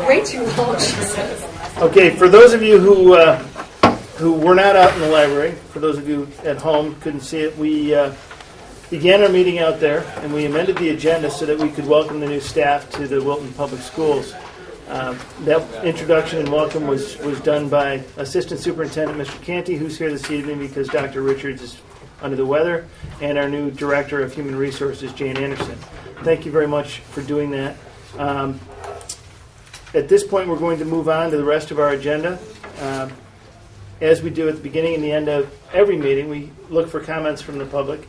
Way too long, she says. Okay, for those of you who were not out in the library, for those of you at home couldn't see it, we began our meeting out there, and we amended the agenda so that we could welcome the new staff to the Wilton Public Schools. That introduction and welcome was done by Assistant Superintendent Mr. Canty, who's here this evening because Dr. Richards is under the weather, and our new Director of Human Resources, Jane Anderson. Thank you very much for doing that. At this point, we're going to move on to the rest of our agenda. As we do at the beginning and the end of every meeting, we look for comments from the public.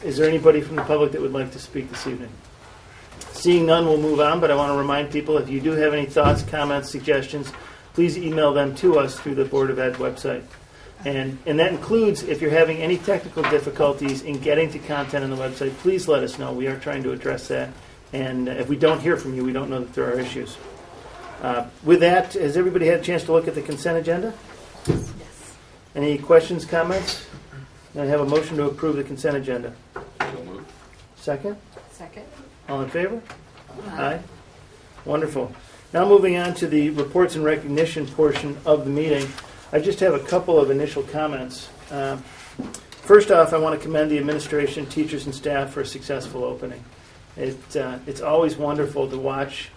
Is there anybody from the public that would like to speak this evening? Seeing none, we'll move on, but I want to remind people, if you do have any thoughts, comments, suggestions, please email them to us through the Board of Ed website. And that includes, if you're having any technical difficulties in getting to content on the website, please let us know. We are trying to address that. And if we don't hear from you, we don't know that there are issues. With that, has everybody had a chance to look at the consent agenda? Yes. Any questions, comments? I have a motion to approve the consent agenda. So moved. Second? Second. All in favor? Aye. Wonderful. Now moving on to the reports and recognition portion of the meeting. I just have a couple of initial comments. First off, I want to commend the administration, teachers, and staff for a successful opening. It's always wonderful to watch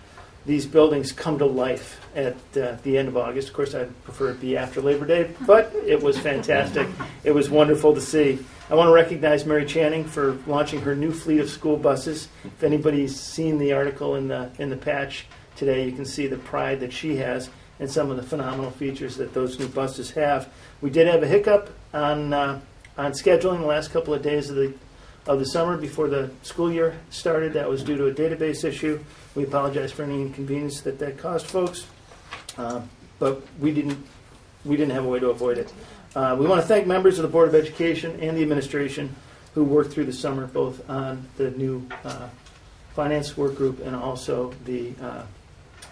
these buildings come to life at the end of August. Of course, I'd prefer it be after Labor Day, but it was fantastic. It was wonderful to see. I want to recognize Mary Channing for launching her new fleet of school buses. If anybody's seen the article in the patch today, you can see the pride that she has and some of the phenomenal features that those new buses have. We did have a hiccup on scheduling the last couple of days of the summer before the school year started. That was due to a database issue. We apologize for any inconvenience that caused folks, but we didn't have a way to avoid it. We want to thank members of the Board of Education and the administration who worked through the summer, both on the new finance work group and also the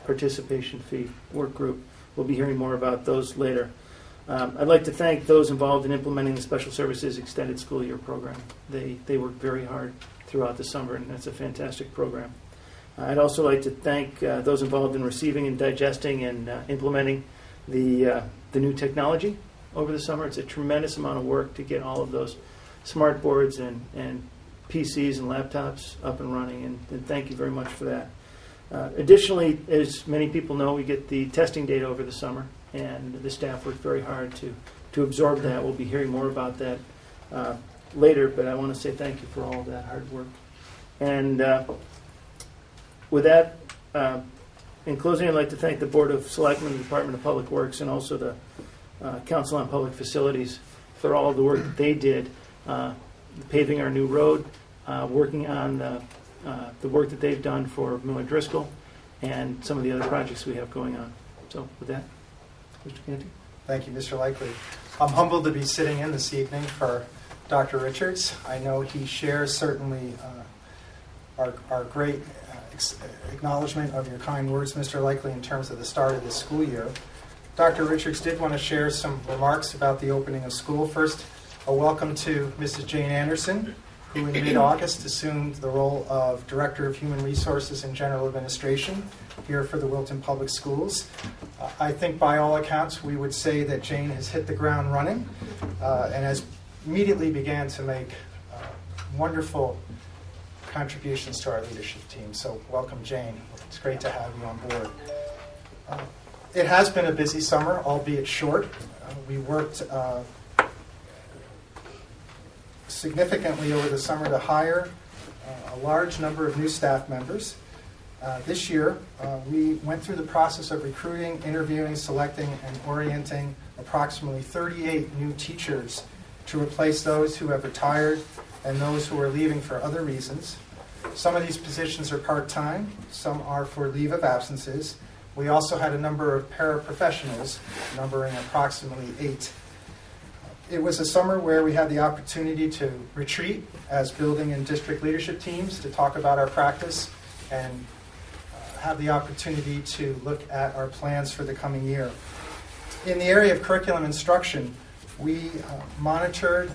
participation fee work group. We'll be hearing more about those later. I'd like to thank those involved in implementing the Special Services Extended School Year program. They worked very hard throughout the summer, and that's a fantastic program. I'd also like to thank those involved in receiving and digesting and implementing the new technology over the summer. It's a tremendous amount of work to get all of those smart boards and PCs and laptops up and running, and thank you very much for that. Additionally, as many people know, we get the testing data over the summer, and the staff worked very hard to absorb that. We'll be hearing more about that later, but I want to say thank you for all of that hard work. And with that, in closing, I'd like to thank the Board of Selectmen, the Department of Public Works, and also the Council on Public Facilities for all of the work that they did, paving our new road, working on the work that they've done for Miller Driscoll, and some of the other projects we have going on. So with that, Mr. Canty. Thank you, Mr. Likely. I'm humbled to be sitting in this evening for Dr. Richards. I know he shares certainly our great acknowledgement of your kind words, Mr. Likely, in terms of the start of this school year. Dr. Richards did want to share some remarks about the opening of school. First, a welcome to Mrs. Jane Anderson, who in mid-August assumed the role of Director of Human Resources and General Administration here for the Wilton Public Schools. I think by all accounts we would say that Jane has hit the ground running and has immediately began to make wonderful contributions to our leadership team. So welcome, Jane. It's great to have you on board. It has been a busy summer, albeit short. We worked significantly over the summer to hire a large number of new staff members. This year, we went through the process of recruiting, interviewing, selecting, and orienting approximately 38 new teachers to replace those who have retired and those who are leaving for other reasons. Some of these positions are part-time, some are for leave of absences. We also had a number of paraprofessionals, numbering approximately 8. It was a summer where we had the opportunity to retreat as building and district leadership teams to talk about our practice and have the opportunity to look at our plans for the coming year. In the area of curriculum instruction, we monitored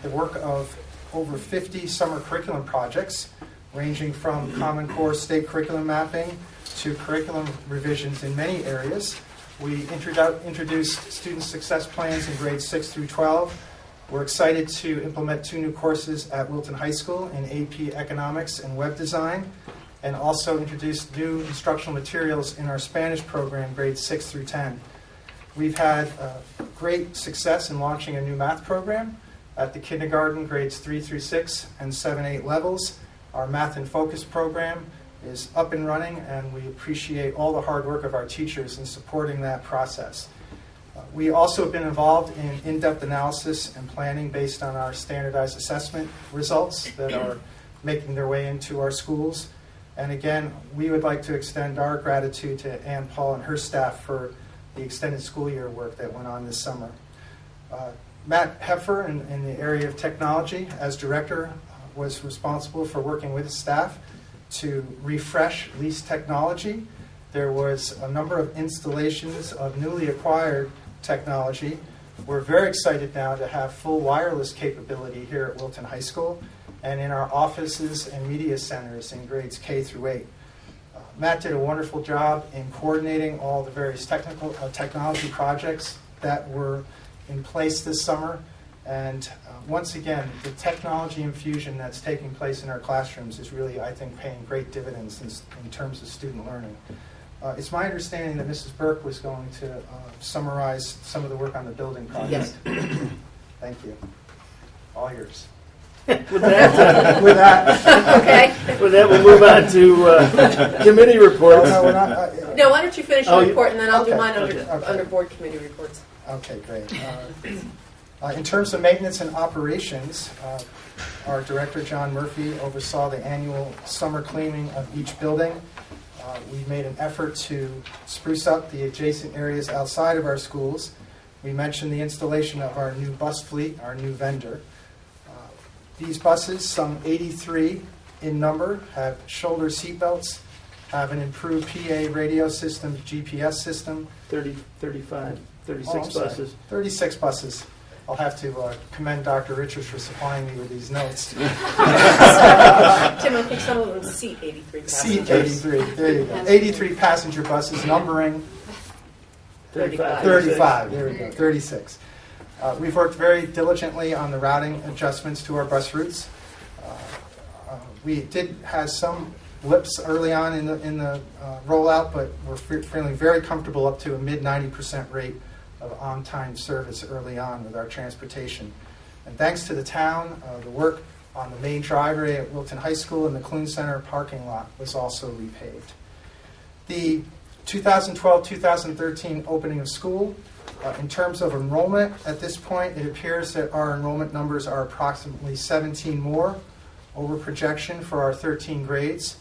the work of over 50 summer curriculum projects, ranging from Common Core state curriculum mapping to curriculum revisions in many areas. We introduced student success plans in grades 6 through 12. We're excited to implement 2 new courses at Wilton High School in AP Economics and Web Design, and also introduced new instructional materials in our Spanish program, grades 6 through 10. We've had great success in launching a new math program at the kindergarten, grades 3 through 6 and 7-8 levels. Our Math in Focus program is up and running, and we appreciate all the hard work of our teachers in supporting that process. We also have been involved in in-depth analysis and planning based on our standardized assessment results that are making their way into our schools. And again, we would like to extend our gratitude to Ann Paul and her staff for the extended school year work that went on this summer. Matt Heffer, in the area of technology, as director, was responsible for working with his staff to refresh leased technology. There was a number of installations of newly acquired technology. We're very excited now to have full wireless capability here at Wilton High School and in our offices and media centers in grades K through 8. Matt did a wonderful job in coordinating all the various technology projects that were in place this summer. And once again, the technology infusion that's taking place in our classrooms is really, I think, paying great dividends in terms of student learning. It's my understanding that Mrs. Burke was going to summarize some of the work on the building project. Yes. Thank you. All yours. With that, Okay. with that, we'll move on to committee reports. No, we're not, No, why don't you finish your report, and then I'll do Okay. mine Okay. under board committee reports. Okay, great. In terms of maintenance and operations, our director, John Murphy, oversaw the annual summer cleaning of each building. We've made an effort to spruce up the adjacent areas outside of our schools. We mentioned the installation of our new bus fleet, our new vendor. These buses, some 83 in number, have shoulder seat belts, have an improved PA radio system, GPS system. 30, 35, 36 Oh, I'm sorry. buses. 36 buses. I'll have to commend Dr. Richards for supplying me with these notes. Tim, I think some of them seat 83 Seat passengers. 83, there you go. 83 passenger buses, numbering 35. 35, there we go, 36. We've worked very diligently on the routing adjustments to our bus routes. We did have some blips early on in the rollout, but we're feeling very comfortable up to a mid-90% rate of on-time service early on with our transportation. And thanks to the town, the work on the main driveway at Wilton High School and the Clune Center parking lot was also repaved. The 2012-2013 opening of school, in terms of enrollment, at this point it appears that our enrollment numbers are approximately 17 more over projection for our 13 grades.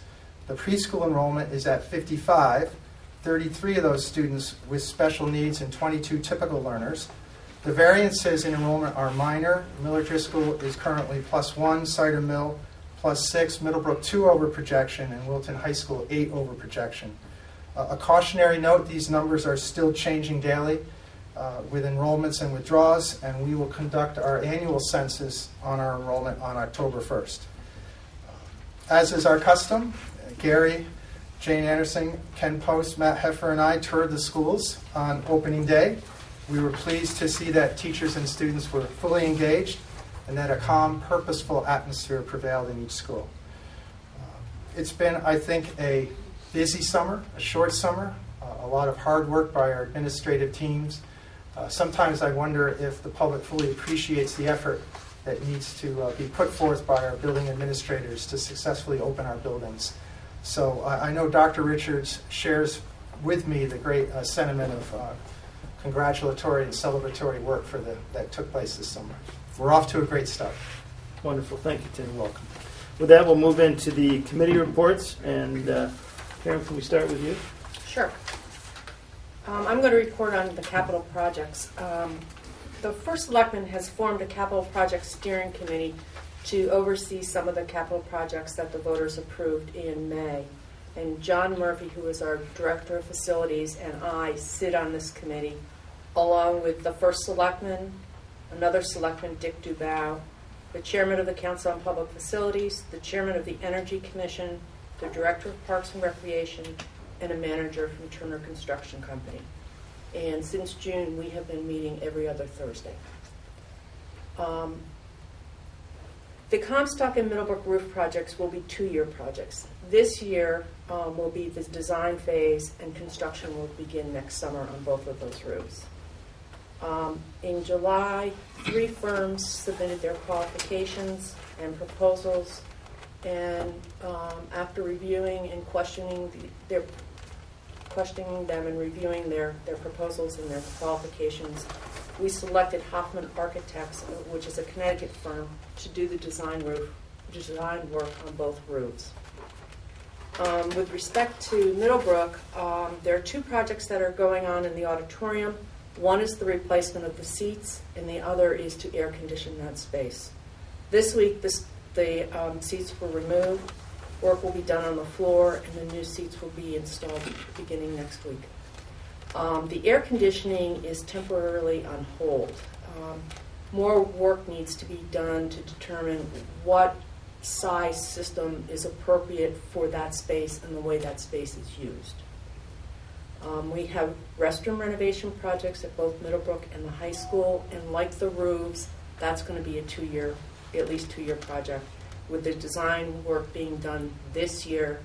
The preschool enrollment is at 55, 33 of those students with special needs and 22 typical learners. The variances in enrollment are minor. Miller Driscoll is currently +1, Cider Mill +6, Middlebrook 2 over projection, and Wilton High School 8 over projection. A cautionary note, these numbers are still changing daily with enrollments and withdrawals, and we will conduct our annual census on our enrollment on October 1st. As is our custom, Gary, Jane Anderson, Ken Post, Matt Heffer, and I toured the schools on opening day. We were pleased to see that teachers and students were fully engaged and that a calm, purposeful atmosphere prevailed in each school. It's been, I think, a busy summer, a short summer, a lot of hard work by our administrative teams. Sometimes I wonder if the public fully appreciates the effort that needs to be put forth by our building administrators to successfully open our buildings. So I know Dr. Richards shares with me the great sentiment of congratulatory and celebratory work that took place this summer. We're off to a great start. Wonderful. Thank you, Tim. You're welcome. With that, we'll move into the committee reports. And Karen, can we start with you? Sure. I'm going to report on the capital projects. The First Selectman has formed a capital projects steering committee to oversee some of the capital projects that the voters approved in May. And John Murphy, who is our Director of Facilities, and I sit on this committee, along with the first selectman, another selectman, Dick Dubow, the chairman of the Council on Public Facilities, the chairman of the Energy Commission, the director of Parks and Recreation, and a manager from Turner Construction Company. And since June, we have been meeting every other Thursday. The Comstock and Middlebrook roof projects will be 2-year projects. This year will be the design phase, and construction will begin next summer on both of those roofs. In July, 3 firms submitted their qualifications and proposals, and after reviewing and questioning them and reviewing their proposals and their qualifications, we selected Hoffman Architects, which is a Connecticut firm, to do the design work on both roofs. With respect to Middlebrook, there are 2 projects that are going on in the auditorium. One is the replacement of the seats, and the other is to air condition that space. This week, the seats were removed. Work will be done on the floor, and the new seats will be installed beginning next week. The air conditioning is temporarily on hold. More work needs to be done to determine what size system is appropriate for that space and the way that space is used. We have restroom renovation projects at both Middlebrook and the high school, and like the roofs, that's going to be at least 2-year project, with the design work being done this year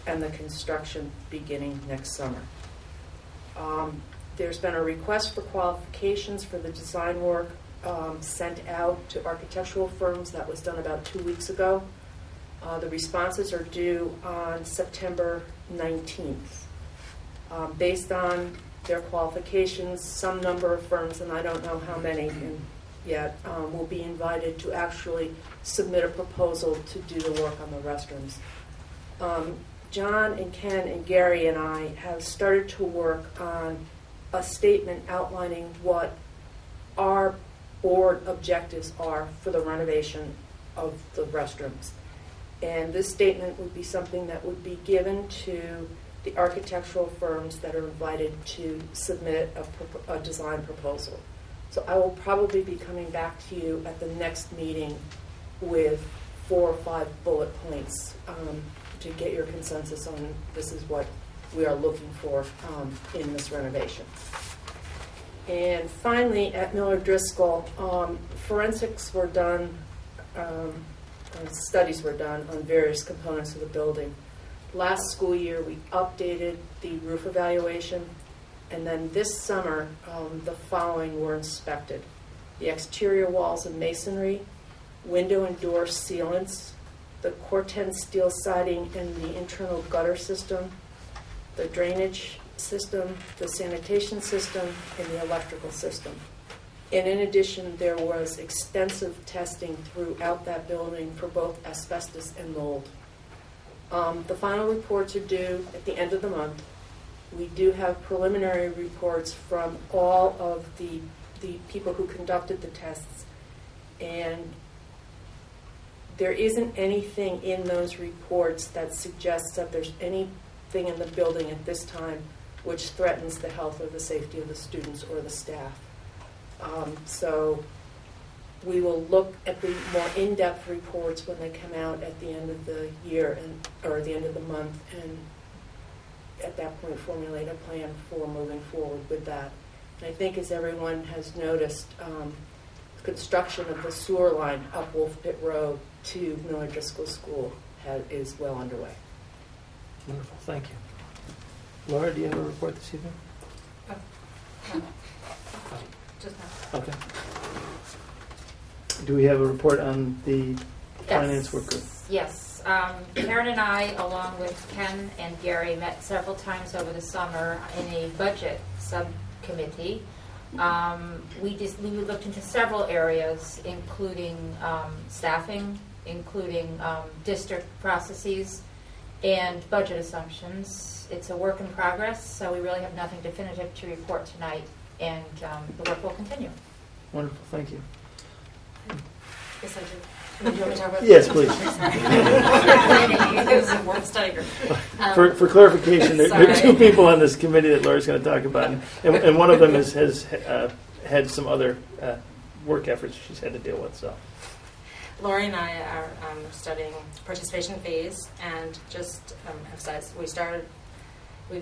and the construction beginning next summer. There's been a request for qualifications for the design work sent out to architectural firms. That was done about 2 weeks ago. The responses are due on September 19th. Based on their qualifications, some number of firms, and I don't know how many yet, will be invited to actually submit a proposal to do the work on the restrooms. John and Ken and Gary and I have started to work on a statement outlining what our board objectives are for the renovation of the restrooms. And this statement would be something that would be given to the architectural firms that are invited to submit a design proposal. So I will probably be coming back to you at the next meeting with 4 or 5 bullet points to get your consensus on this is what we are looking for in this renovation. And finally, at Miller Driscoll, forensics were done, studies were done on various components of the building. Last school year, we updated the roof evaluation, and then this summer, the following were inspected: the exterior walls and masonry, window and door sealants, the Corten steel siding and the internal gutter system, the drainage system, the sanitation system, and the electrical system. And in addition, there was extensive testing throughout that building for both asbestos and mold. The final reports are due at the end of the month. We do have preliminary reports from all of the people who conducted the tests, and there isn't anything in those reports that suggests that there's anything in the building at this time which threatens the health or the safety of the students or the staff. So we will look at the more in-depth reports when they come out at the end of the year or the end of the month, and at that point formulate a plan for moving forward with that. And I think, as everyone has noticed, construction of the sewer line up Wolf Pit Road to Miller Driscoll School is well underway. Wonderful, thank you. Laura, do you have a report this evening? No. Just now. Okay. Do we have a report on the finance worker? Yes. Karen and I, along with Ken and Gary, met several times over the summer in a budget subcommittee. We looked into several areas, including staffing, including district processes, and budget assumptions. It's a work in progress, so we really have nothing definitive to report tonight, and the work will continue. Wonderful, thank you. Yes, I do. Do you want me to talk about Yes, please. This is a work study group. For clarification, there are Sorry. two people on this committee that Laura's going to talk about, and one of them has had some other work efforts she's had to deal with. So, Lori and I are studying participation fees, and just emphasize we've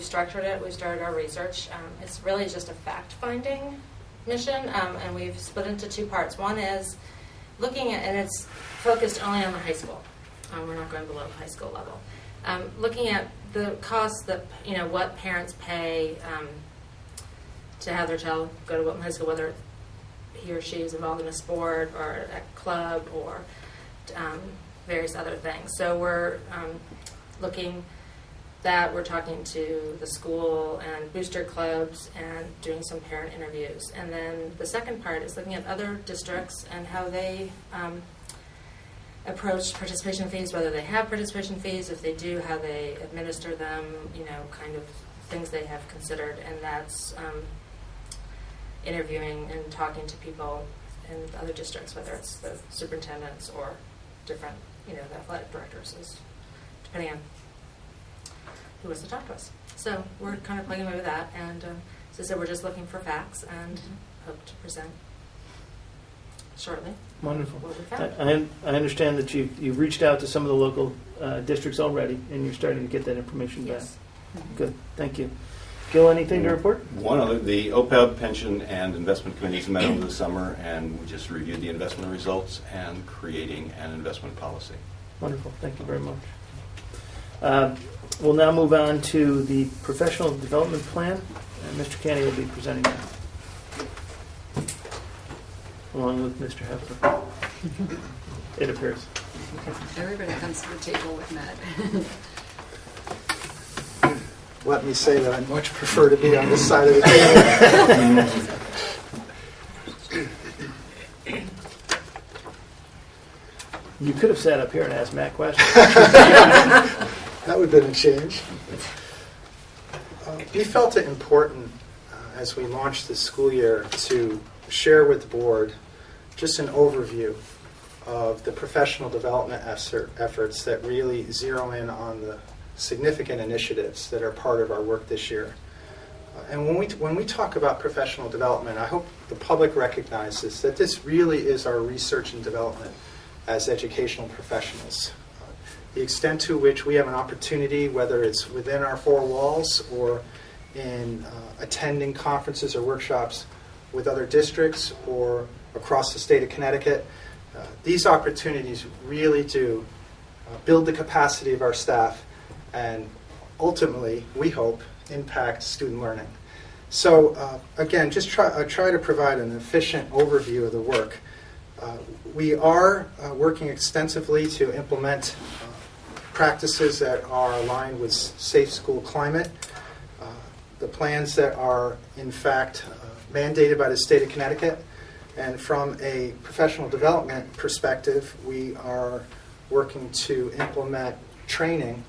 structured it, we've started our research. It's really just a fact-finding mission, and we've split into two parts. One is looking at, and it's focused only on the high school. We're not going below the high school level. Looking at the costs that, what parents pay to have their child go to Wilton High School, whether he or she is involved in a sport or a club or various other things. So we're looking that we're talking to the school and booster clubs and doing some parent interviews. And then the second part is looking at other districts and how they approach participation fees, whether they have participation fees, if they do, how they administer them, kind of things they have considered. And that's interviewing and talking to people in other districts, whether it's the superintendents or different, the athletic directors, depending on who wants to talk to us. So we're kind of playing away with that, and as I said, we're just looking for facts and hope to present shortly. wonderful. What we found. I understand that you've reached out to some of the local districts already, and you're starting to get that information back. Yes. Good, thank you. Gil, anything to report? One other, the OPEB Pension and Investment Committees met over the summer, and we just reviewed the investment results and creating an investment policy. Wonderful, thank you very much. We'll now move on to the professional development plan, and Mr. Canny will be presenting that, along with Mr. Hefner. It appears. Everybody comes to the table with Matt. Let me say that I much prefer to be on this side of the table. You could have sat up here and asked Matt questions. That would have been a change. We felt it important as we launched this school year to share with the board just an overview of the professional development efforts that really zero in on the significant initiatives that are part of our work this year. And when we talk about professional development, I hope the public recognizes that this really is our research and development as educational professionals. The extent to which we have an opportunity, whether it's within our four walls or in attending conferences or workshops with other districts or across the state of Connecticut, these opportunities really do build the capacity of our staff and ultimately, we hope, impact student learning. So again, just try to provide an efficient overview of the work. We are working extensively to implement practices that are aligned with safe school climate. The plans that are, in fact, mandated by the state of Connecticut. And from a professional development perspective, we are working to implement training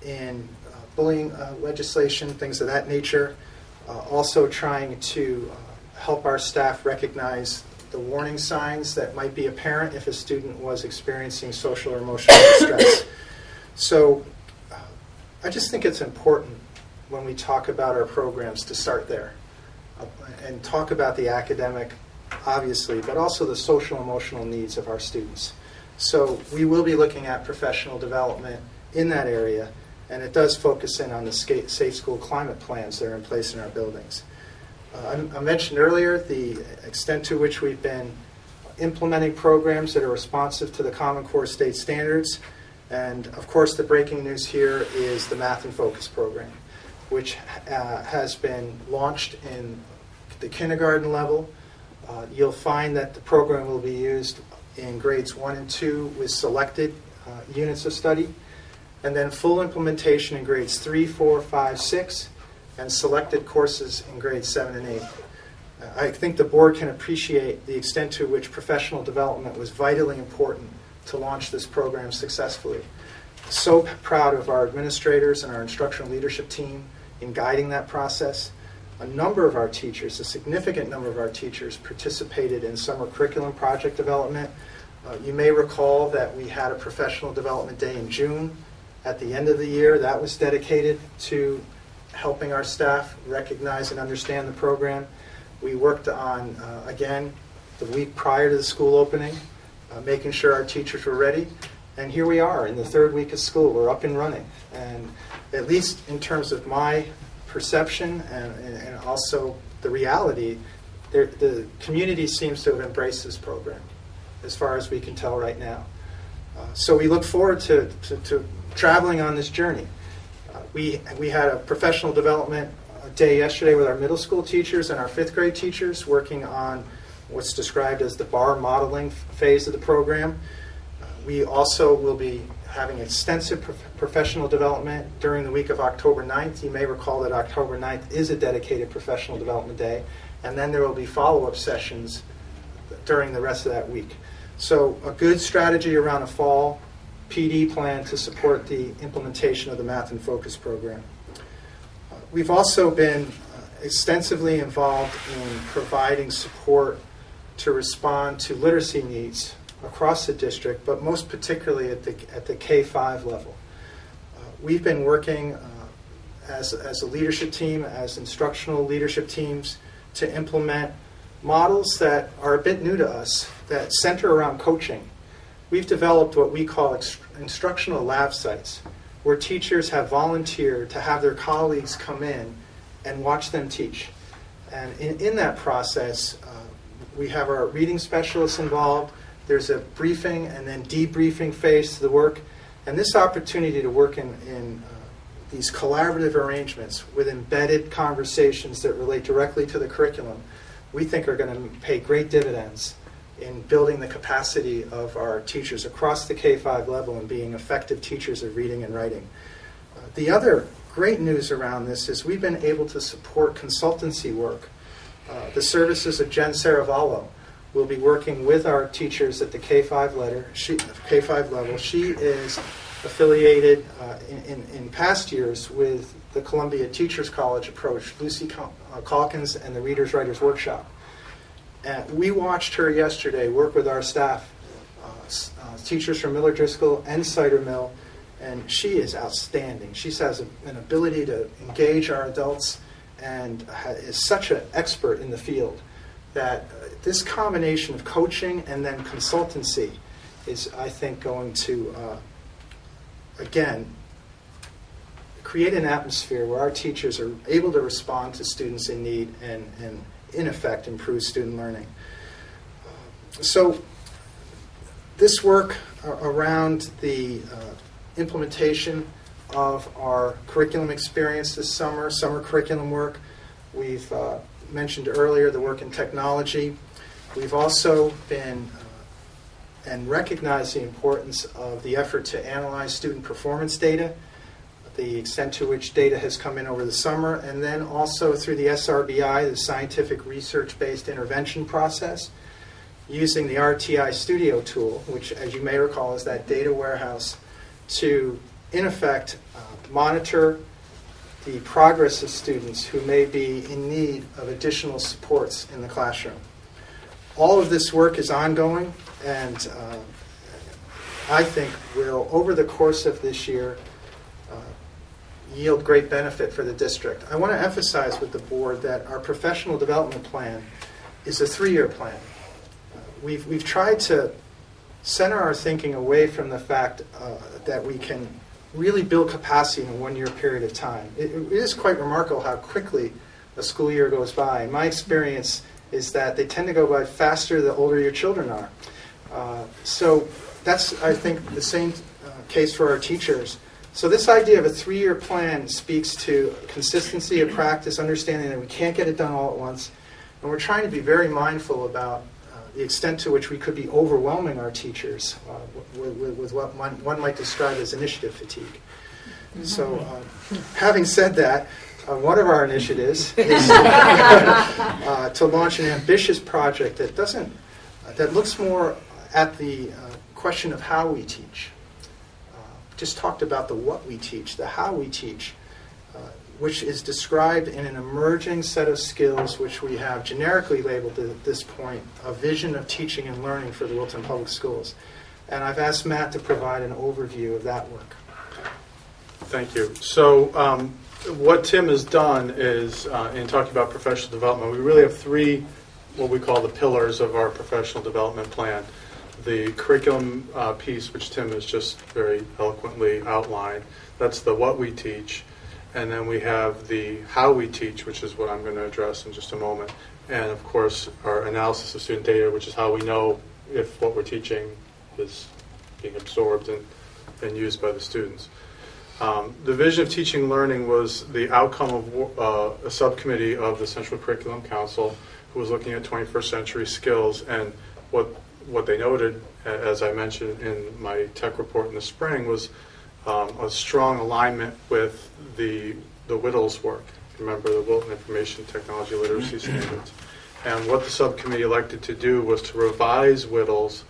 in bullying legislation, things of that nature. Also trying to help our staff recognize the warning signs that might be apparent if a student was experiencing social or emotional distress. So I just think it's important when we talk about our programs to start there and talk about the academic, obviously, but also the social emotional needs of our students. So we will be looking at professional development in that area, and it does focus in on the safe school climate plans that are in place in our buildings. I mentioned earlier the extent to which we've been implementing programs that are responsive to the Common Core state standards. And of course, the breaking news here is the Math in Focus program, which has been launched in the kindergarten level. You'll find that the program will be used in grades 1 and 2 with selected units of study, and then full implementation in grades 3, 4, 5, 6, and selected courses in grades 7 and 8. I think the board can appreciate the extent to which professional development was vitally important to launch this program successfully. So proud of our administrators and our instructional leadership team in guiding that process. A number of our teachers, a significant number of our teachers, participated in summer curriculum project development. You may recall that we had a professional development day in June at the end of the year. That was dedicated to helping our staff recognize and understand the program. We worked on, again, the week prior to the school opening, making sure our teachers were ready. And here we are in the third week of school. We're up and running. And at least in terms of my perception and also the reality, the community seems to have embraced this program, as far as we can tell right now. So we look forward to traveling on this journey. We had a professional development day yesterday with our middle school teachers and our fifth grade teachers working on what's described as the bar modeling phase of the program. We also will be having extensive professional development during the week of October 9th. You may recall that October 9th is a dedicated professional development day, and then there will be follow-up sessions during the rest of that week. So a good strategy around a fall PD plan to support the implementation of the Math in Focus program. We've also been extensively involved in providing support to respond to literacy needs across the district, but most particularly at the K-5 level. We've been working as a leadership team, as instructional leadership teams, to implement models that are a bit new to us that center around coaching. We've developed what we call instructional lab sites, where teachers have volunteered to have their colleagues come in and watch them teach. And in that process, we have our reading specialists involved. There's a briefing and then debriefing phase to the work. And this opportunity to work in these collaborative arrangements with embedded conversations that relate directly to the curriculum, we think are going to pay great dividends in building the capacity of our teachers across the K-5 level and being effective teachers of reading and writing. The other great news around this is we've been able to support consultancy work. The services of Jen Saravallo will be working with our teachers at the K-5 level. She is affiliated in past years with the Columbia Teachers College approach, Lucy Calkins and the Readers Writers Workshop. And we watched her yesterday work with our staff, teachers from Miller Driscoll and Cider Mill, and she is outstanding. She has an ability to engage our adults and is such an expert in the field that this combination of coaching and then consultancy is, I think, going to, again, create an atmosphere where our teachers are able to respond to students in need and in effect, improve student learning. So this work around the implementation of our curriculum experience this summer curriculum work. We've mentioned earlier the work in technology. We've also been and recognized the importance of the effort to analyze student performance data, the extent to which data has come in over the summer, and then also through the SRBI, the Scientific Research-Based Intervention process, using the RTI Studio tool, which, as you may recall, is that data warehouse, to, in effect, monitor the progress of students who may be in need of additional supports in the classroom. All of this work is ongoing, and I think will, over the course of this year, yield great benefit for the district. I want to emphasize with the board that our professional development plan is a 3-year plan. We've tried to center our thinking away from the fact that we can really build capacity in a 1-year period of time. It is quite remarkable how quickly a school year goes by. My experience is that they tend to go by faster the older your children are. So that's, I think, the same case for our teachers. So this idea of a 3-year plan speaks to consistency of practice, understanding that we can't get it done all at once, and we're trying to be very mindful about the extent to which we could be overwhelming our teachers with what one might describe as initiative fatigue. So having said that, one of our initiatives is to launch an ambitious project that looks more at the question of how we teach. Just talked about the what we teach, the how we teach. which is described in an emerging set of skills which we have generically labeled at this point a vision of teaching and learning for the Wilton Public Schools. And I've asked Matt to provide an overview of that work. Thank you. So what Tim has done is, in talking about professional development, we really have three, what we call the pillars of our professional development plan. The curriculum piece, which Tim has just very eloquently outlined, that's the what we teach. And then we have the how we teach, which is what I'm going to address in just a moment. And of course, our analysis of student data, which is how we know if what we're teaching is being absorbed and used by the students. The vision of teaching and learning was the outcome of a subcommittee of the Central Curriculum Council who was looking at 21st century skills. And what they noted, as I mentioned in my tech report in the spring, was a strong alignment with the WITLS work. Remember the Wilton Information Technology Literacy Standards. And what the subcommittee elected to do was to revise WITLS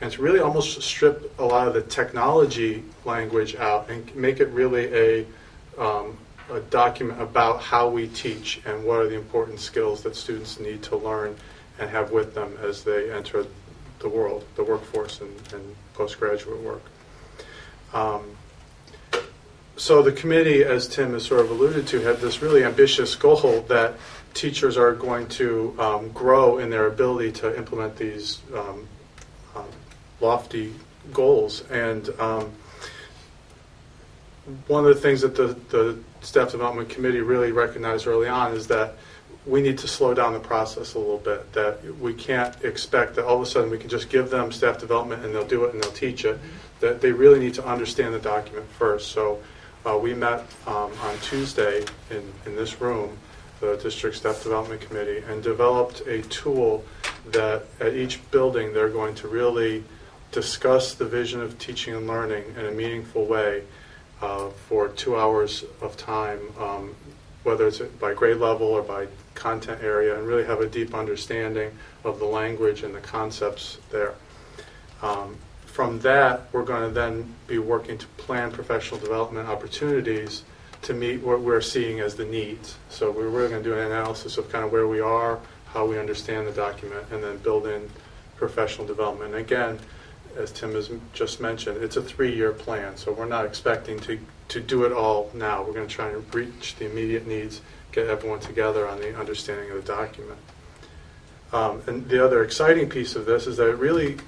and to really almost strip a lot of the technology language out and make it really a document about how we teach and what are the important skills that students need to learn and have with them as they enter the world, the workforce, and postgraduate work. So the committee, as Tim has sort of alluded to, had this really ambitious goal that teachers are going to grow in their ability to implement these lofty goals. And one of the things that the Staff Development Committee really recognized early on is that we need to slow down the process a little bit, that we can't expect that all of a sudden we can just give them staff development and they'll do it and they'll teach it, that they really need to understand the document first. So we met on Tuesday in this room, the District Staff Development Committee, and developed a tool that at each building they're going to really discuss the vision of teaching and learning in a meaningful way for 2 hours of time, whether it's by grade level or by content area, and really have a deep understanding of the language and the concepts there. From that, we're going to then be working to plan professional development opportunities to meet what we're seeing as the needs. So we're really going to do an analysis of kind of where we are, how we understand the document, and then build in professional development. And again, as Tim has just mentioned, it's a 3-year plan, so we're not expecting to do it all now. We're going to try and reach the immediate needs, get everyone together on the understanding of the document. And the other exciting piece of this is that it really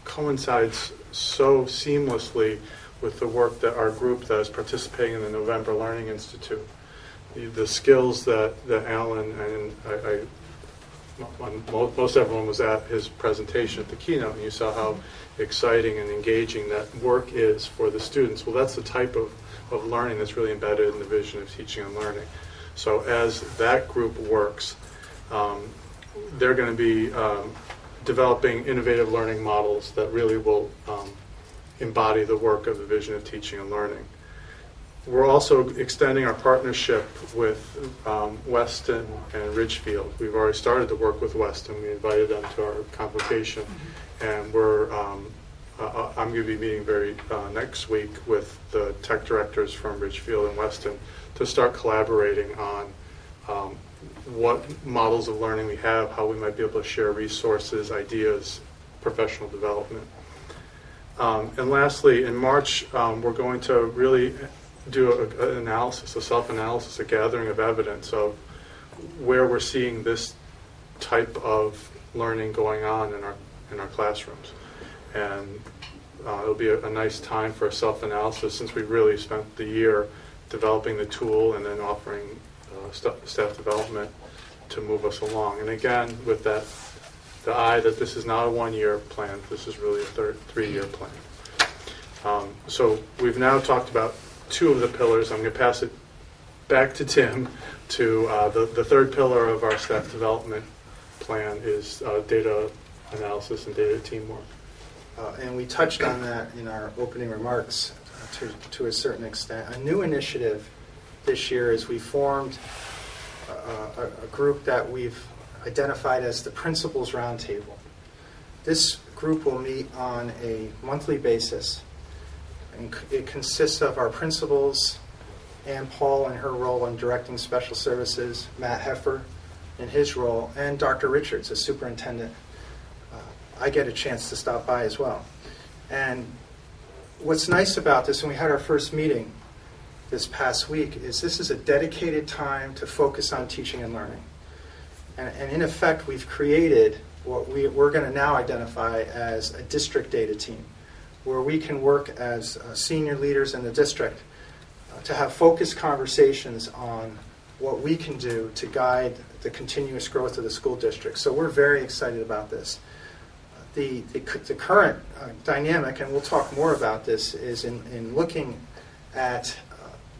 coincides so seamlessly with the work that our group that is participating in the November Learning Institute. The skills that Alan and most everyone was at his presentation at the keynote, and you saw how exciting and engaging that work is for the students. Well, that's the type of learning that's really embedded in the vision of teaching and learning. So as that group works, they're going to be developing innovative learning models that really will embody the work of the vision of teaching and learning. We're also extending our partnership with Weston and Ridgefield. We've already started to work with Weston. We invited them to our convocation, and I'm going to be meeting next week with the tech directors from Ridgefield and Weston to start collaborating on what models of learning we have, how we might be able to share resources, ideas, professional development. And lastly, in March, we're going to really do an analysis, a self-analysis, a gathering of evidence of where we're seeing this type of learning going on in our classrooms. And it'll be a nice time for a self-analysis since we really spent the year developing the tool and then offering staff development to move us along. And again, with the eye that this is not a 1-year plan, this is really a 3-year plan. So we've now talked about 2 of the pillars. I'm going to pass it back to Tim to the third pillar of our staff development plan is data analysis and data teamwork. And we touched on that in our opening remarks to a certain extent. A new initiative this year is we formed a group that we've identified as the Principals Roundtable. This group will meet on a monthly basis. And it consists of our principals Ann Paul in her role in directing special services, Matt Heffer in his role, and Dr. Richards as superintendent. I get a chance to stop by as well. And what's nice about this, when we had our first meeting this past week, is this is a dedicated time to focus on teaching and learning. And in effect, we've created what we're going to now identify as a district data team, where we can work as senior leaders in the district to have focused conversations on what we can do to guide the continuous growth of the school district. So we're very excited about this. The current dynamic, and we'll talk more about this, is in looking at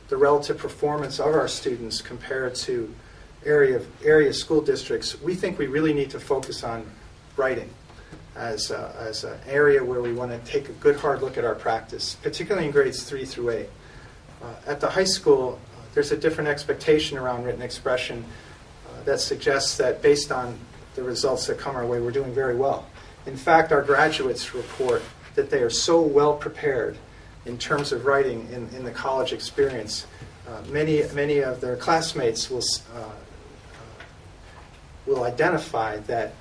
the relative performance of our students compared to area school districts. We think we really need to focus on writing as an area where we want to take a good hard look at our practice, particularly in grades 3 through 8. At the high school, there's a different expectation around written expression that suggests that based on the results that come our way, we're doing very well. In fact, our graduates report that they are so well prepared in terms of writing in the college experience. Many of their classmates will identify that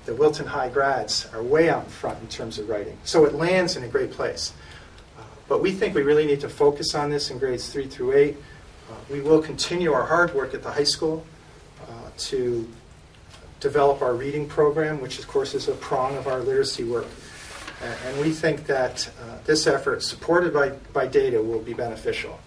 the Wilton High grads are way out in front in terms of writing. So it lands in a great place. But we think we really need to focus on this in grades 3 through 8. We will continue our hard work at the high school to develop our reading program, which of course is a prong of our literacy work. And we think that this effort, supported by data, will be beneficial.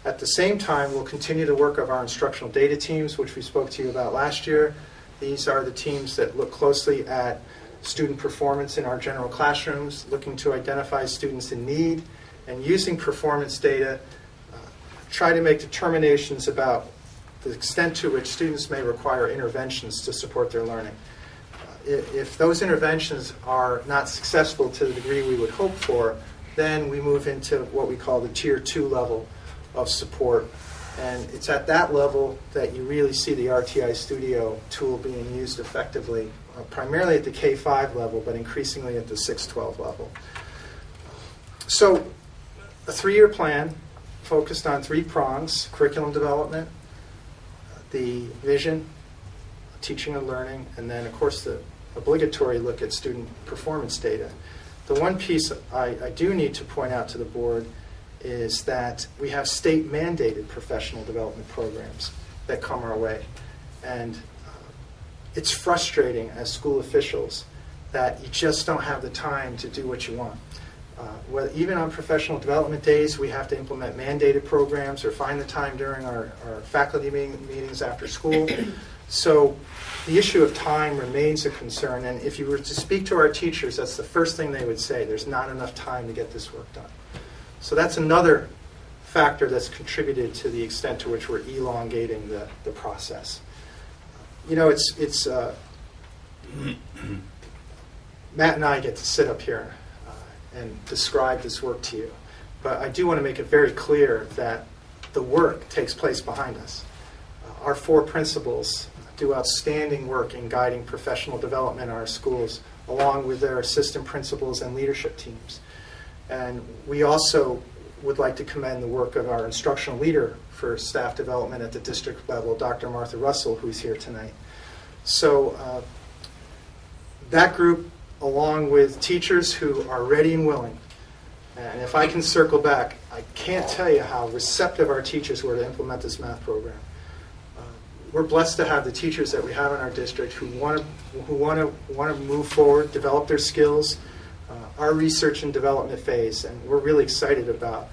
At the same time, we'll continue the work of our instructional data teams, which we spoke to you about last year. These are the teams that look closely at student performance in our general classrooms, looking to identify students in need, and using performance data, try to make determinations about the extent to which students may require interventions to support their learning. If those interventions are not successful to the degree we would hope for, then we move into what we call the Tier 2 level of support. And it's at that level that you really see the RTI Studio tool being used effectively, primarily at the K-5 level, but increasingly at the 6-12 level. So a 3-year plan focused on 3 prongs: curriculum development, the vision, teaching and learning, and then, of course, the obligatory look at student performance data. The one piece I do need to point out to the board is that we have state-mandated professional development programs that come our way. And it's frustrating as school officials that you just don't have the time to do what you want. Even on professional development days, we have to implement mandated programs or find the time during our faculty meetings after school. So the issue of time remains a concern. And if you were to speak to our teachers, that's the first thing they would say: there's not enough time to get this work done. So that's another factor that's contributed to the extent to which we're elongating the process. You know, it's Matt and I get to sit up here and describe this work to you. But I do want to make it very clear that the work takes place behind us. Our 4 principals do outstanding work in guiding professional development in our schools, along with their assistant principals and leadership teams. And we also would like to commend the work of our instructional leader for staff development at the district level, Dr. Martha Russell, who's here tonight. So that group, along with teachers who are ready and willing, and if I can circle back, I can't tell you how receptive our teachers were to implement this math program. We're blessed to have the teachers that we have in our district who want to move forward, develop their skills, our research and development phase, and we're really excited about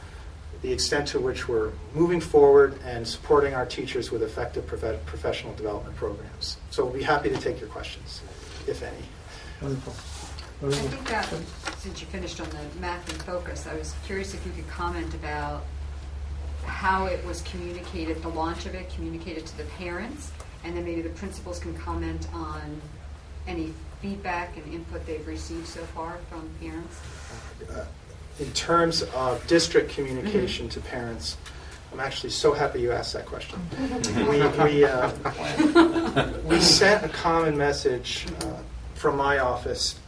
the extent to which we're moving forward and supporting our teachers with effective professional development programs. So we'll be happy to take your questions, if any. Wonderful. I think that, since you finished on the math and focus, I was curious if you could comment about how it was communicated, the launch of it, communicated to the parents, and then maybe the principals can comment on any feedback and input they've received so far from parents. In terms of district communication to parents, I'm actually so happy you asked that question. We sent a common message from my office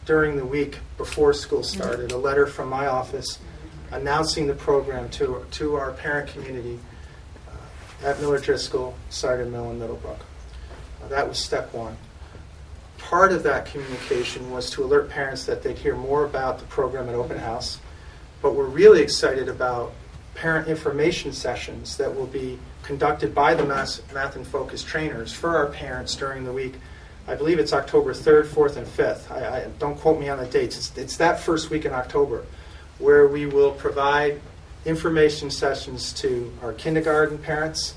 during the week before school started, a letter from my office announcing the program to our parent community at Miller Driscoll, Cider Mill, and Middlebrook. That was step one. Part of that communication was to alert parents that they'd hear more about the program at Open House, but we're really excited about parent information sessions that will be conducted by the Math in Focus trainers for our parents during the week. I believe it's October 3rd, 4th, and 5th. I don't quote me on the dates. It's that first week in October, where we will provide information sessions to our kindergarten parents,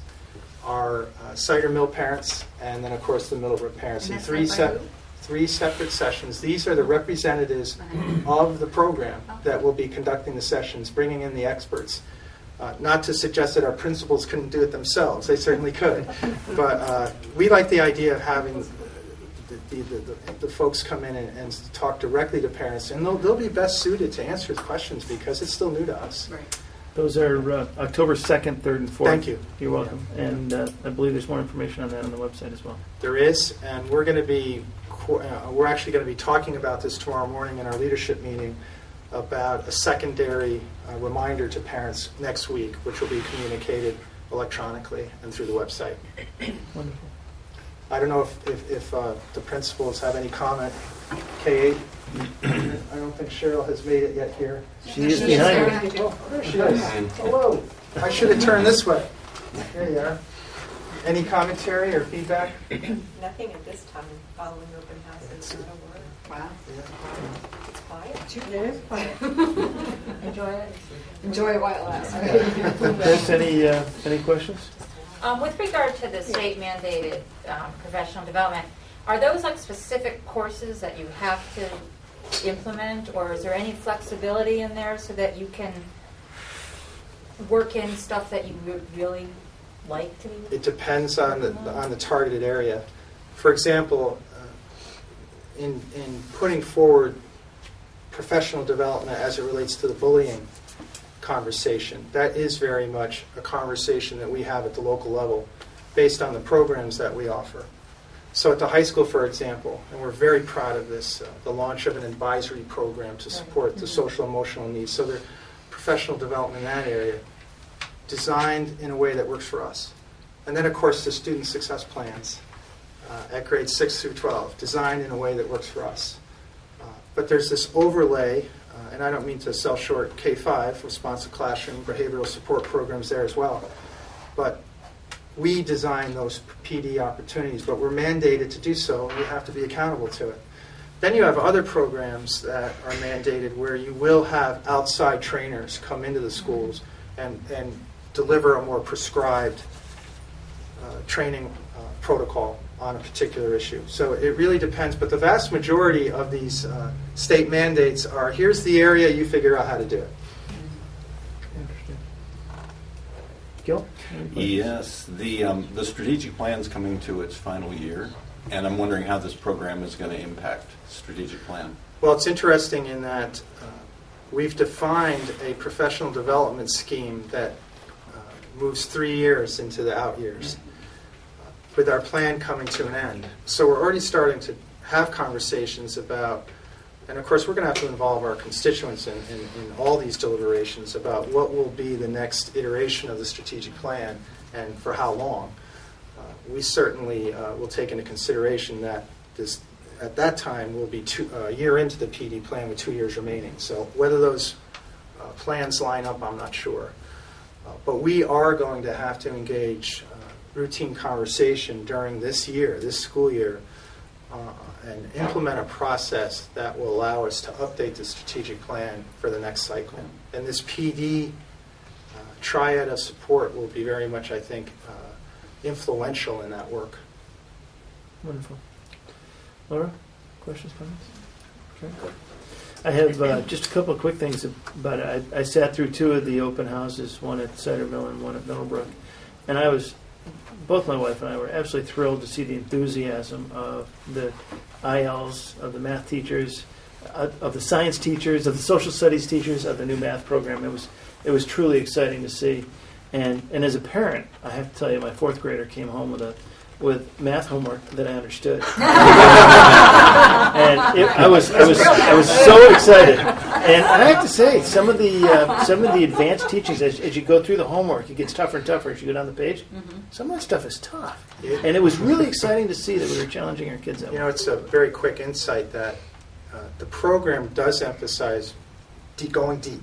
our Cider Mill parents, and then, of course, the Middlebrook parents. And In that's three separate sessions. These are the representatives of the program that will be conducting the sessions, bringing in the experts. Not to suggest that our principals couldn't do it themselves. They certainly could. But we like the idea of having the folks come in and talk directly to parents. And they'll be best suited to answer the questions because it's still new to us. Right. Those are October 2nd, 3rd, and 4th. Thank you. You're welcome. And I believe there's more information on that on the website as well. There is, and we're actually going to be talking about this tomorrow morning in our leadership meeting about a secondary reminder to parents next week, which will be communicated electronically and through the website. Wonderful. I don't know if the principals have any comment. K8, I don't think Cheryl has made it yet here. She is behind you. Oh, there she is. Hello. I should have turned this way. There you are. Any commentary or feedback? Nothing at this time following open house. It's not a word. Wow. It's quiet. It is quiet. Enjoy it. Enjoy it while it lasts. Chris, any questions? With regard to the state mandated professional development, are those like specific courses that you have to implement, or is there any flexibility in there so that you can work in stuff that you would really like to be? It depends on the targeted area. For example, in putting forward professional development as it relates to the bullying conversation, that is very much a conversation that we have at the local level based on the programs that we offer. So at the high school, for example, and we're very proud of this, the launch of an advisory program to support the social emotional needs. So there's professional development in that area designed in a way that works for us. And then, of course, the student success plans at grades 6 through 12, designed in a way that works for us. But there's this overlay, and I don't mean to sell short K-5, responsive classroom, behavioral support programs there as well. But we design those PD opportunities, but we're mandated to do so, and we have to be accountable to it. Then you have other programs that are mandated where you will have outside trainers come into the schools and deliver a more prescribed training protocol on a particular issue. So it really depends, but the vast majority of these state mandates are, here's the area, you figure out how to do it. Interesting. Gil? Yes, the strategic plan's coming to its final year, and I'm wondering how this program is going to impact the strategic plan. Well, it's interesting in that we've defined a professional development scheme that moves 3 years into the out years, with our plan coming to an end. So we're already starting to have conversations about, and of course we're going to have to involve our constituents in all these deliberations about what will be the next iteration of the strategic plan and for how long. We certainly will take into consideration that this, at that time, will be a year into the PD plan with 2 years remaining. So whether those plans line up, I'm not sure. But we are going to have to engage routine conversation during this year, this school year, and implement a process that will allow us to update the strategic plan for the next cycle. And this PD triad of support will be very much, I think, influential in that work. Wonderful. Laura, questions, comments? Okay. I have just a couple of quick things about it. I sat through 2 of the open houses, one at Cider Mill and one at Middlebrook, and both my wife and I were absolutely thrilled to see the enthusiasm of the ILs, of the math teachers, of the science teachers, of the social studies teachers, of the new math program. It was truly exciting to see. And as a parent, I have to tell you, my 4th grader came home with math homework that I understood. And I was so excited. And I have to say, some of the advanced teachings, as you go through the homework, it gets tougher and tougher as you go down the page. Some of that stuff is tough. And it was really exciting to see that we were challenging our kids that way. It's a very quick insight that the program does emphasize going deep.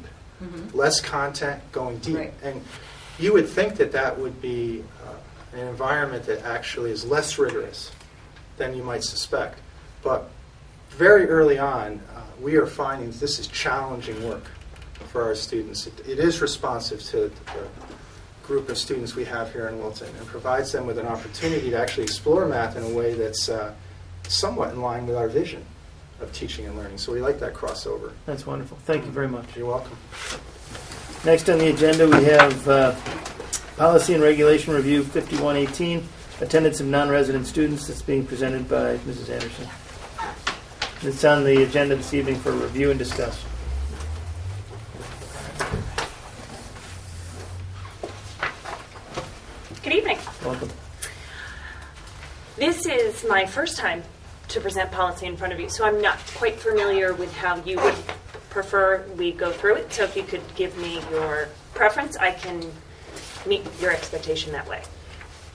Less content, going deep. Right. And you would think that that would be an environment that actually is less rigorous than you might suspect. But very early on, we are finding this is challenging work for our students. It is responsive to the group of students we have here in Wilton and provides them with an opportunity to actually explore math in a way that's somewhat in line with our vision of teaching and learning. So we like that crossover. That's wonderful. Thank you very much. You're welcome. Next on the agenda, we have Policy and Regulation Review 5118, Attendance of Non-Resident Students. That's being presented by Mrs. Anderson. It's on the agenda this evening for review and discuss. Good evening. Welcome. This is my first time to present policy in front of you, so I'm not quite familiar with how you would prefer we go through it. So if you could give me your preference, I can meet your expectation that way.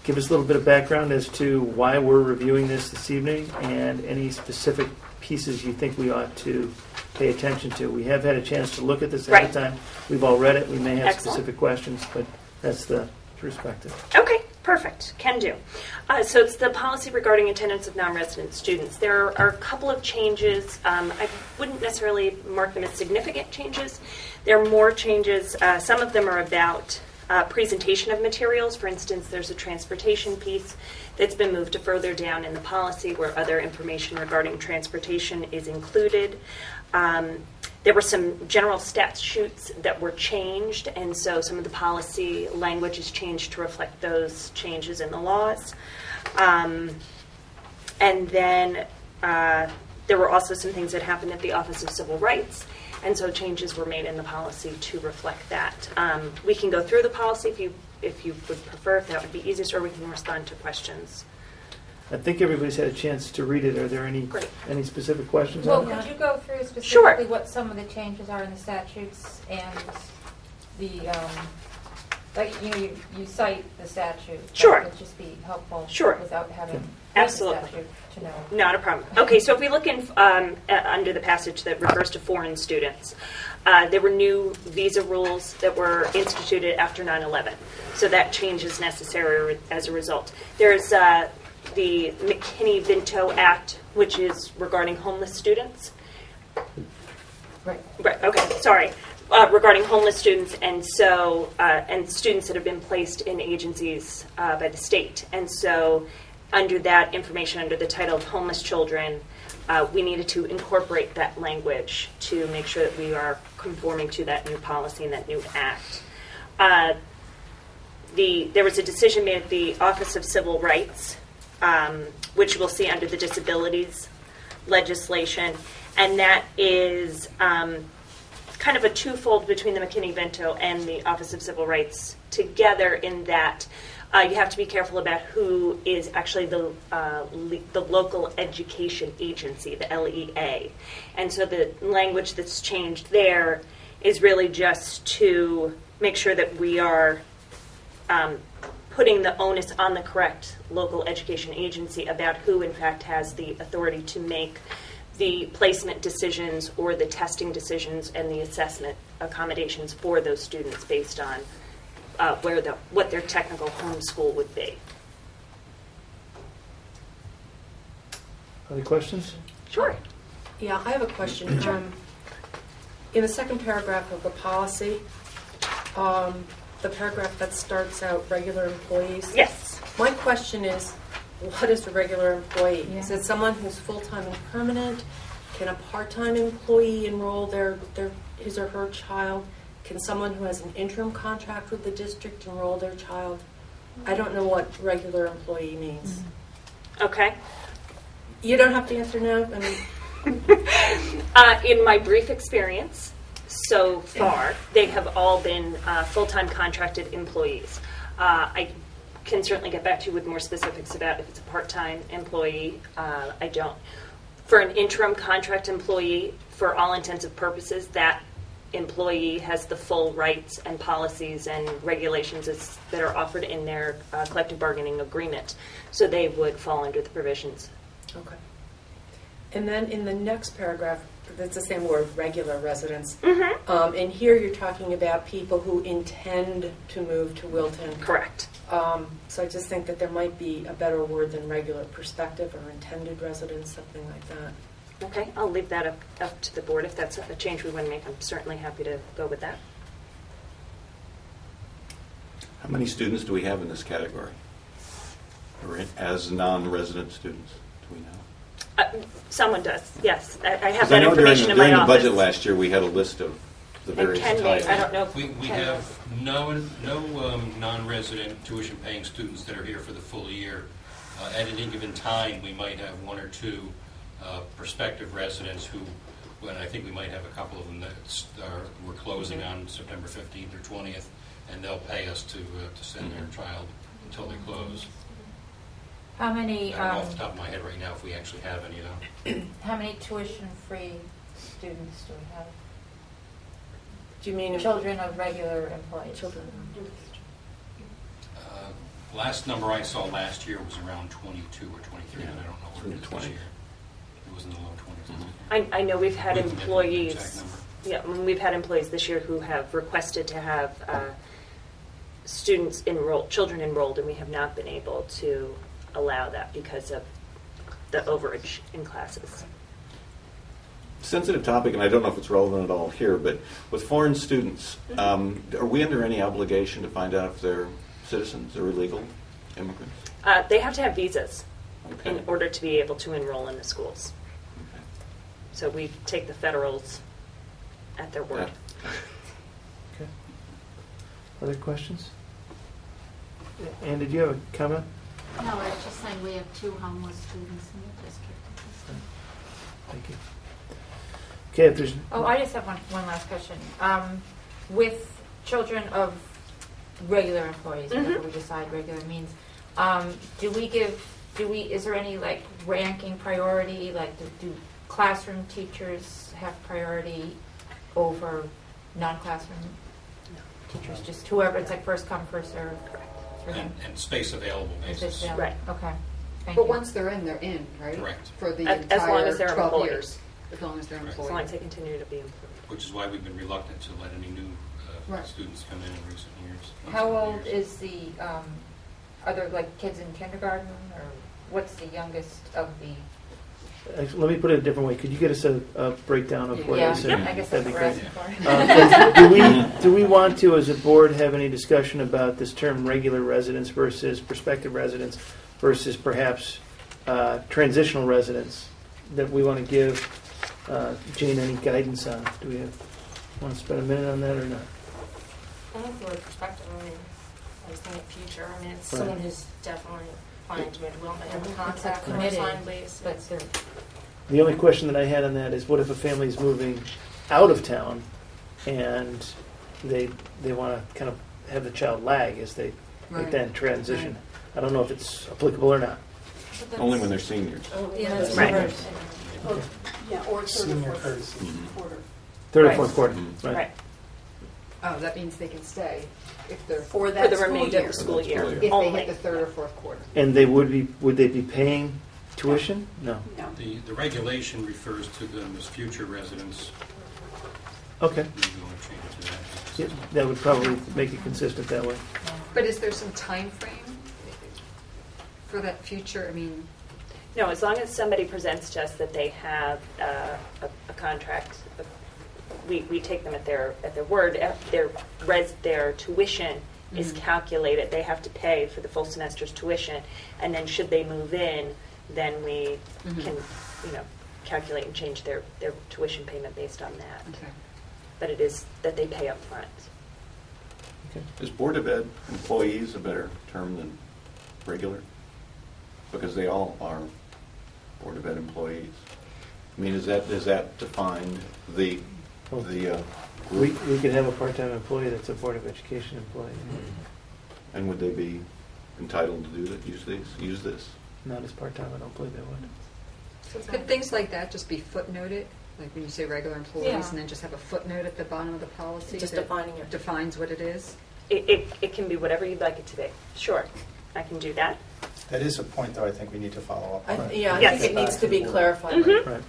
Give us a little bit of background as to why we're reviewing this evening and any specific pieces you think we ought to pay attention to. We have had a chance to look at this ahead of time. We've all read it. We may have Excellent. specific questions, but that's the perspective. Okay, perfect. Can do. So it's the policy regarding attendance of non-resident students. There are a couple of changes. I wouldn't necessarily mark them as significant changes. There are more changes. Some of them are about presentation of materials. For instance, there's a transportation piece that's been moved to further down in the policy where other information regarding transportation is included. There were some general statutes that were changed, and so some of the policy language is changed to reflect those changes in the laws. And then there were also some things that happened at the Office of Civil Rights, and so changes were made in the policy to reflect that. We can go through the policy if you would prefer, if that would be easiest, or we can respond to questions. I think everybody's had a chance to read it. Are there any specific questions Well, on it? could you go through specifically Sure. what some of the changes are in the statutes and the, like, you cite the statute. Sure. It would just be helpful. Sure. Without having read Absolutely. the statute to know. Not a problem. Okay, so if we look in under the passage that refers to foreign students, there were new visa rules that were instituted after 9/11. So that change is necessary as a result. There's the Mckinney-Vento Act, which is regarding homeless students. Right. Right, okay, sorry. Regarding homeless students and so and students that have been placed in agencies by the state. And so under that information, under the title of homeless children, we needed to incorporate that language to make sure that we are conforming to that new policy and that new act. There was a decision made at the Office of Civil Rights, which we'll see under the disabilities legislation, and that is kind of a twofold between the Mckinney-Vento and the Office of Civil Rights together, in that you have to be careful about who is actually the local education agency, the LEA. And so the language that's changed there is really just to make sure that we are putting the onus on the correct local education agency about who, in fact, has the authority to make the placement decisions or the testing decisions and the assessment accommodations for those students based on what their technical home school would be. Other questions? Sure. Yeah, I have a question. In the second paragraph of the policy, the paragraph that starts out regular employees. Yes. My question is, what is a regular employee? Yeah. Is it someone who's full-time and permanent? Can a part-time employee enroll his or her child? Can someone who has an interim contract with the district enroll their child? I don't know what regular employee means. Okay. You don't have to answer now. I mean, In my brief experience so far, they have all been full-time contracted employees. I can certainly get back to you with more specifics about if it's a part-time employee. I don't. For an interim contract employee, for all intents and purposes, that employee has the full rights and policies and regulations that are offered in their collective bargaining agreement. So they would fall under the provisions. Okay. And then in the next paragraph, it's the same word, regular residents. And here you're talking about people who intend to move to Wilton. Correct. So I just think that there might be a better word than regular, prospective or intended residents, something like that. Okay, I'll leave that up to the board. If that's a change we want to make, I'm certainly happy to go with that. How many students do we have in this category? Or as non-resident students, do we know? Someone does, yes. I have 'Cause I that know information in my during the office. budget last year, we had a list of the And various Ken types. may, I don't know if We Ken have has. no non-resident tuition-paying students that are here for the full year. At any given time, we might have one or two prospective residents who, well, I think we might have a couple of them that we're closing on September 15th or 20th, and they'll pay us to send their child until they close. How many, I don't know off the top of my head right now if we actually have any, though. how many tuition-free students do we have? Do you mean Children of regular employees? children? Last number I saw last year was around 22 or 23, and I don't know what it is this 20. year. It was in the low 20s. I know we've had We can get the exact employees. number. Yeah, we've had employees this year who have requested to have students enrolled, children enrolled, and we have not been able to allow that because of the overage in classes. Sensitive topic, and I don't know if it's relevant at all here, but with foreign students, are we under any obligation to find out if they're citizens or illegal immigrants? They have to have visas Okay. in order to be able to enroll in the schools. Okay. So we take the federals at their word. Yeah. Okay. Other questions? Ann, did you have a comment? No, I was just saying we have 2 homeless students in the district. Thank you. Okay, if there's... Oh, I just have one last question. With children of regular employees, whatever we decide regular means, is there any like ranking priority? Like, do classroom teachers have priority over non-classroom teachers? Just whoever, it's like first come, first serve. And space available basis. Right. Okay. Thank But you. once they're in, they're in, right? Correct. For the As long entire as they're 12 employed. years. As long as they're Right. As employed. long as they continue to be employed. Which is why we've been reluctant to let any new Right. students come in recent years. How old is the, are there like kids in kindergarten, or what's the youngest of the? Actually, let me put it a different way. Could you get us a breakdown of what Yeah, it is? I guess that's That'd be what we're great. asking for. And do we want to, as a board, have any discussion about this term regular residents versus prospective residents versus perhaps transitional residents that we want to give Jane any guidance on? Do we want to spend a minute on that or not? I think the word perspective, I was thinking future. I mean, it's Right. someone who's definitely planning to move to Wilton, have a It's contract, like or a signed committed, lease. but they're The only question that I had on that is, what if a family is moving out of town and they want to kind of have the child lag as they make Right. that transition? I don't know if it's applicable or not. Only when they're seniors. Oh, yeah, that's Right. right. Yeah, or third Senior or fourth courtesy. quarter. Third or Right. fourth quarter, Mhm. right? Right. Oh, that means they can stay if they're, For For that the school remainder year. of the school year. School year. if they Only. hit the third or fourth quarter. And they would they be paying tuition? No. No. The regulation refers to them as future residents. Okay. Maybe we want to change it to that. Yeah, that would probably make it consistent that way. But is there some time frame for that future? I mean, No, as long as somebody presents to us that they have a contract, we take them at their word. Their tuition is calculated. They have to pay for the full semester's tuition, and then should they move in, then we can, calculate and change their tuition payment based on that. okay. But it is that they pay up front. Is Board of Ed employees a better term than regular? Because they all are Board of Ed employees. I mean, is that defined the We group? could have a part-time employee that's a Board of Education employee, And would they be entitled to do that? Use this? not as part-time. I don't believe they would. Could things like that just be footnoted? Like when you say regular employees Yeah. and then just have a footnote at the bottom of the policy? Just that defining it. defines what it is? It can be whatever you'd like it to be. Sure, I can do that. That is a point, though, I think we need to follow up on. Yeah, I Yes. think it needs to be clarified. Mhm. Right.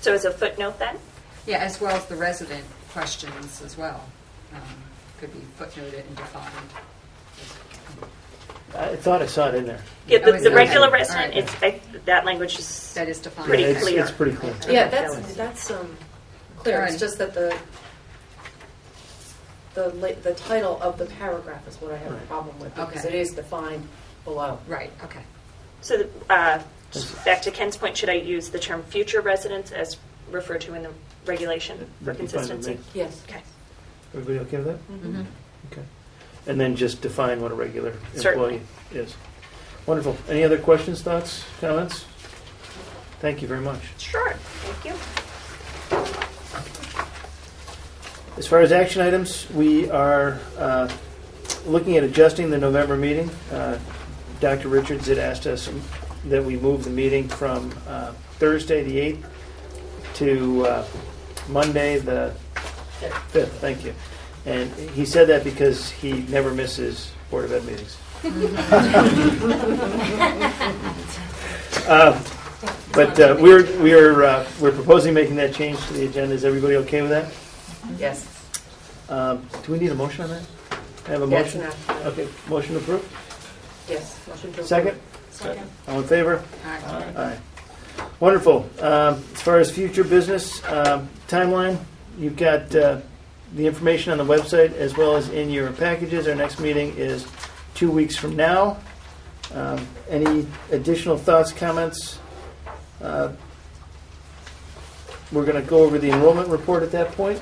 So as a footnote then? Yeah, as well as the resident questions as well. Could be footnoted and defined. I thought I saw it in there. Yeah, Oh, is the it? regular Okay. resident, All right. that language is That is defined. Pretty Yeah, clear. It's pretty clear. Yeah, Okay. that's clear. It's Alrighty. just that the title of the paragraph is what I have a Right. problem with, because Okay. it is defined below. Right, okay. So back to Ken's point, should I use the term future residents as referred to in the regulation for That'd be fine with consistency? me. Yes. Okay. Everybody okay with that? Mhm. Okay. And then just define what a regular Certainly. employee is. Wonderful. Any other questions, thoughts, comments? Thank you very much. Sure, thank you. As far as action items, we are looking at adjusting the November meeting. Dr. Richards had asked us that we move the meeting from Thursday, the 8th, to Monday, the 5th. Thank you. And he said that because he never misses Board of Ed meetings. But we're proposing making that change to the agenda. Is everybody okay with that? Yes. Do we need a motion on that? I have a Yes, motion? no. Okay, motion approved. Yes. Motion to approve. Second? Second. All in favor? All right. Aye. Wonderful. As far as future business timeline, you've got the information on the website as well as in your packages. Our next meeting is 2 weeks from now. Any additional thoughts, comments? We're going to go over the enrollment report at that point.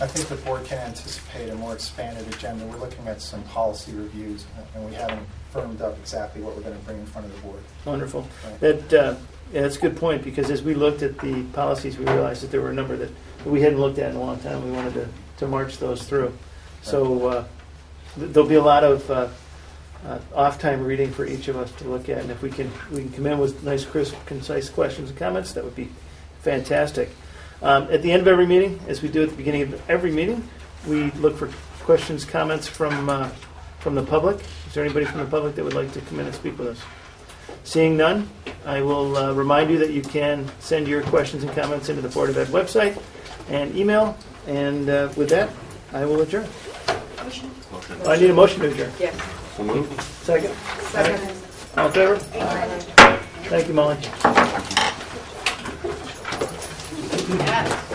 I think the board can anticipate a more expanded agenda. We're looking at some policy reviews, and we haven't firmed up exactly what we're going to bring in front of the board. Wonderful. Right. That's a good point, because as we looked at the policies, we realized that there were a number that we hadn't looked at in a long time. We wanted to march those through. So there'll be a lot of off-time reading for each of us to look at, and if we can come in with nice, crisp, concise questions and comments, that would be fantastic. At the end of every meeting, as we do at the beginning of every meeting, we look for questions, comments from the public. Is there anybody from the public that would like to come in and speak with us? Seeing none, I will remind you that you can send your questions and comments into the Board of Ed website and email. And with that, I will adjourn. Motion. I need a motion to adjourn. Yes. So moved. Second? Second. All in favor? Thank you, Molly. Yes.